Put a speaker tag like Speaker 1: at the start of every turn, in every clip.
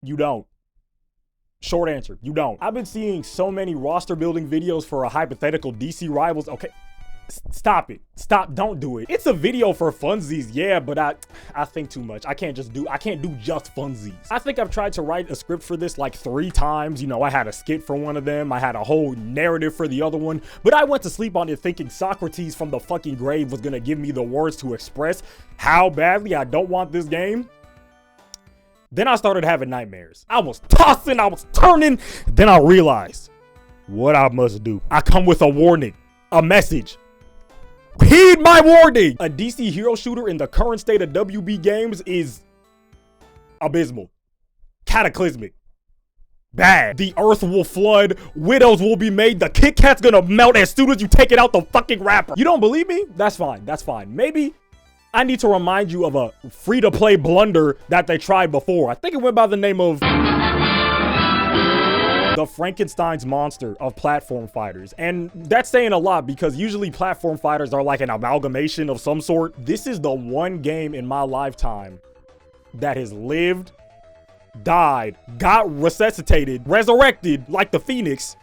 Speaker 1: You don't. Short answer, you don't. I've been seeing so many roster building videos for a hypothetical DC rivals. Okay, stop it. Stop, don't do it. It's a video for funsies, yeah, but I think too much. I can't do just funsies. I think I've tried to write a script for this like 3 times. You know, I had a skit for one of them. I had a whole narrative for the other one, but I went to sleep on it thinking Socrates from the fucking grave was gonna give me the words to express how badly I don't want this game. Then I started having nightmares. I was tossing, I was turning. Then I realized what I must do. I come with a warning, a message. Heed my warning. A DC hero shooter in the current state of WB games is abysmal, cataclysmic, bad. The earth will flood, widows will be made, the Kit Kat's gonna melt as soon as you take it out the fucking wrapper. You don't believe me? That's fine, that's fine. Maybe I need to remind you of a free-to-play blunder that they tried before. I think it went by the name of the Frankenstein's monster of platform fighters. And that's saying a lot because usually platform fighters are like an amalgamation of some sort. This is the one game in my lifetime that has lived, died, got resuscitated, resurrected like the Phoenix,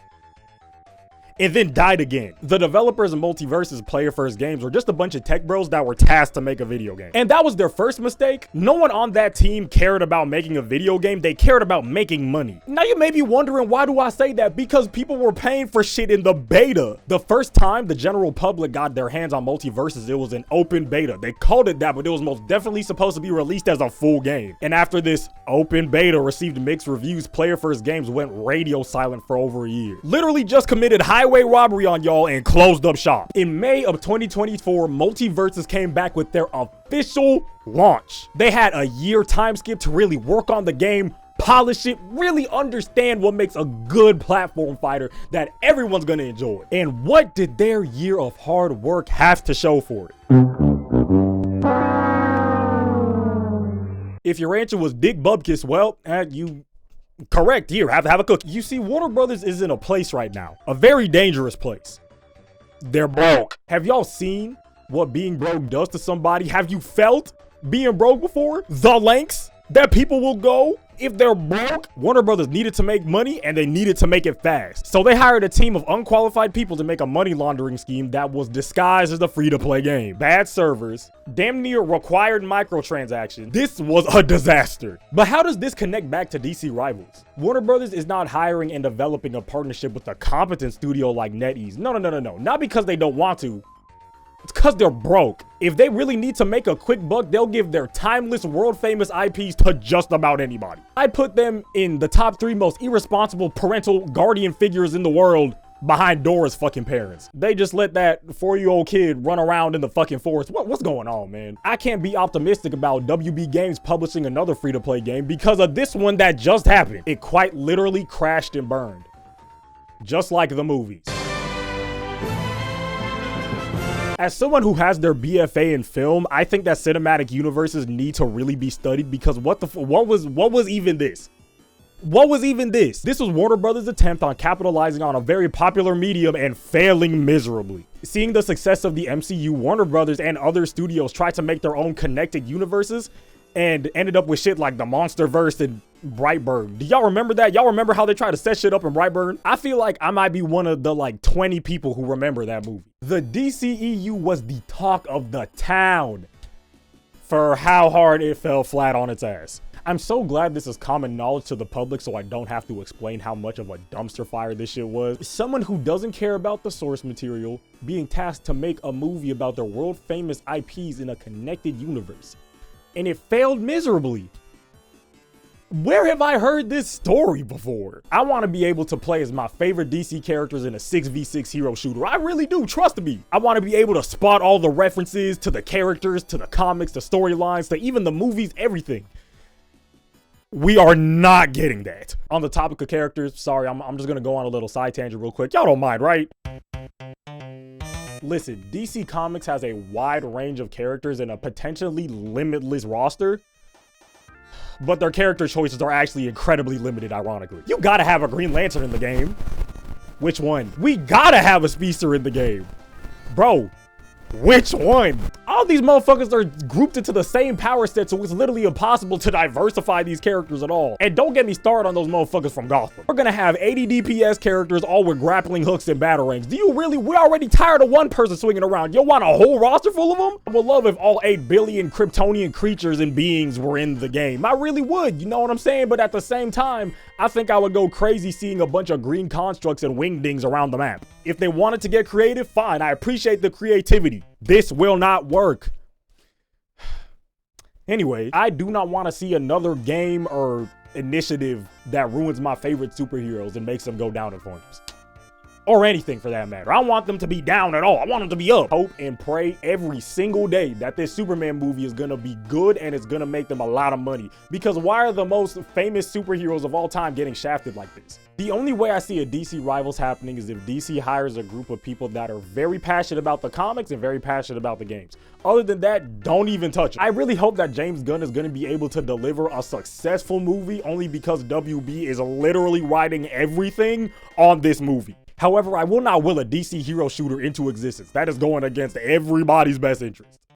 Speaker 1: and then died again. The developers of MultiVersus Player First Games were just a bunch of tech bros that were tasked to make a video game. And that was their first mistake. No one on that team cared about making a video game. They cared about making money. Now you may be wondering, why do I say that? Because people were paying for shit in the beta. The first time the general public got their hands on MultiVersus, it was an open beta. They called it that, but it was most definitely supposed to be released as a full game. And after this open beta received mixed reviews, Player First Games went radio silent for over a year. Literally just committed highway robbery on y'all and closed up shop. In May of 2024, MultiVersus came back with their official launch. They had a year time skip to really work on the game, polish it, really understand what makes a good platform fighter that everyone's gonna enjoy. And what did their year of hard work have to show for it? If your answer was Dick Bubkiss, well, you correct. Here, have a cookie. You see, Warner Brothers is in a place right now, a very dangerous place. They're broke. Have y'all seen what being broke does to somebody? Have you felt being broke before? The lengths that people will go if they're broke? Warner Brothers needed to make money and they needed to make it fast. So they hired a team of unqualified people to make a money laundering scheme that was disguised as a free-to-play game. Bad servers, damn near required microtransactions. This was a disaster. But how does this connect back to DC Rivals? Warner Brothers is not hiring and developing a partnership with a competent studio like NetEase. No. Not because they don't want to. It's because they're broke. If they really need to make a quick buck, they'll give their timeless, world-famous IPs to just about anybody. I'd put them in the top 3 most irresponsible parental guardian figures in the world behind Dora's fucking parents. They just let that 4-year-old kid run around in the fucking forest. What's going on, man? I can't be optimistic about WB Games publishing another free-to-play game because of this one that just happened. It quite literally crashed and burned. Just like the movies. As someone who has their BFA in film, I think that cinematic universes need to really be studied because what was even this? What was even this? This was Warner Brothers' attempt on capitalizing on a very popular medium and failing miserably. Seeing the success of the MCU, Warner Brothers and other studios tried to make their own connected universes and ended up with shit like the MonsterVerse and Brightburn. Do y'all remember that? Y'all remember how they tried to set shit up in Brightburn? I feel like I might be one of the like 20 people who remember that movie. The DCEU was the talk of the town for how hard it fell flat on its ass. I'm so glad this is common knowledge to the public so I don't have to explain how much of a dumpster fire this shit was. Someone who doesn't care about the source material being tasked to make a movie about their world famous IPs in a connected universe. And it failed miserably. Where have I heard this story before? I want to be able to play as my favorite DC characters in a 6v6 hero shooter. I really do, trust me. I want to be able to spot all the references to the characters, to the comics, the storylines, to even the movies, everything. We are not getting that. On the topic of characters, sorry, I'm just gonna go on a little side tangent real quick. Y'all don't mind, right? Listen, DC Comics has a wide range of characters and a potentially limitless roster, but their character choices are actually incredibly limited, ironically. You gotta have a Green Lantern in the game. Which one? We gotta have a Speedster in the game. Bro, which one? all these motherfuckers are grouped into the same power set, so it's literally impossible to diversify these characters at all. And don't get me started on those motherfuckers from Gotham. We're gonna have 80 DPS characters all with grappling hooks and batarangs. Do you really? We're already tired of one person swinging around. You want a whole roster full of them? I would love if all 8 billion Kryptonian creatures and beings were in the game. I really would, you know what I'm saying? But at the same time, I think I would go crazy seeing a bunch of green constructs and wingdings around the map. If they wanted to get creative, fine. I appreciate the creativity. This will not work. Anyway, I do not want to see another game or initiative that ruins my favorite superheroes and makes them go down in flames. Or anything for that matter. I don't want them to be down at all. I want them to be up. Hope and pray every single day that this Superman movie is gonna be good and it's gonna make them a lot of money. Because why are the most famous superheroes of all time getting shafted like this? The only way I see a DC Rivals happening is if DC hires a group of people that are very passionate about the comics and very passionate about the games. Other than that, don't even touch it. I really hope that James Gunn is gonna be able to deliver a successful movie only because WB is literally writing everything on this movie. However, I will not will a DC hero shooter into existence. That is going against everybody's best interest.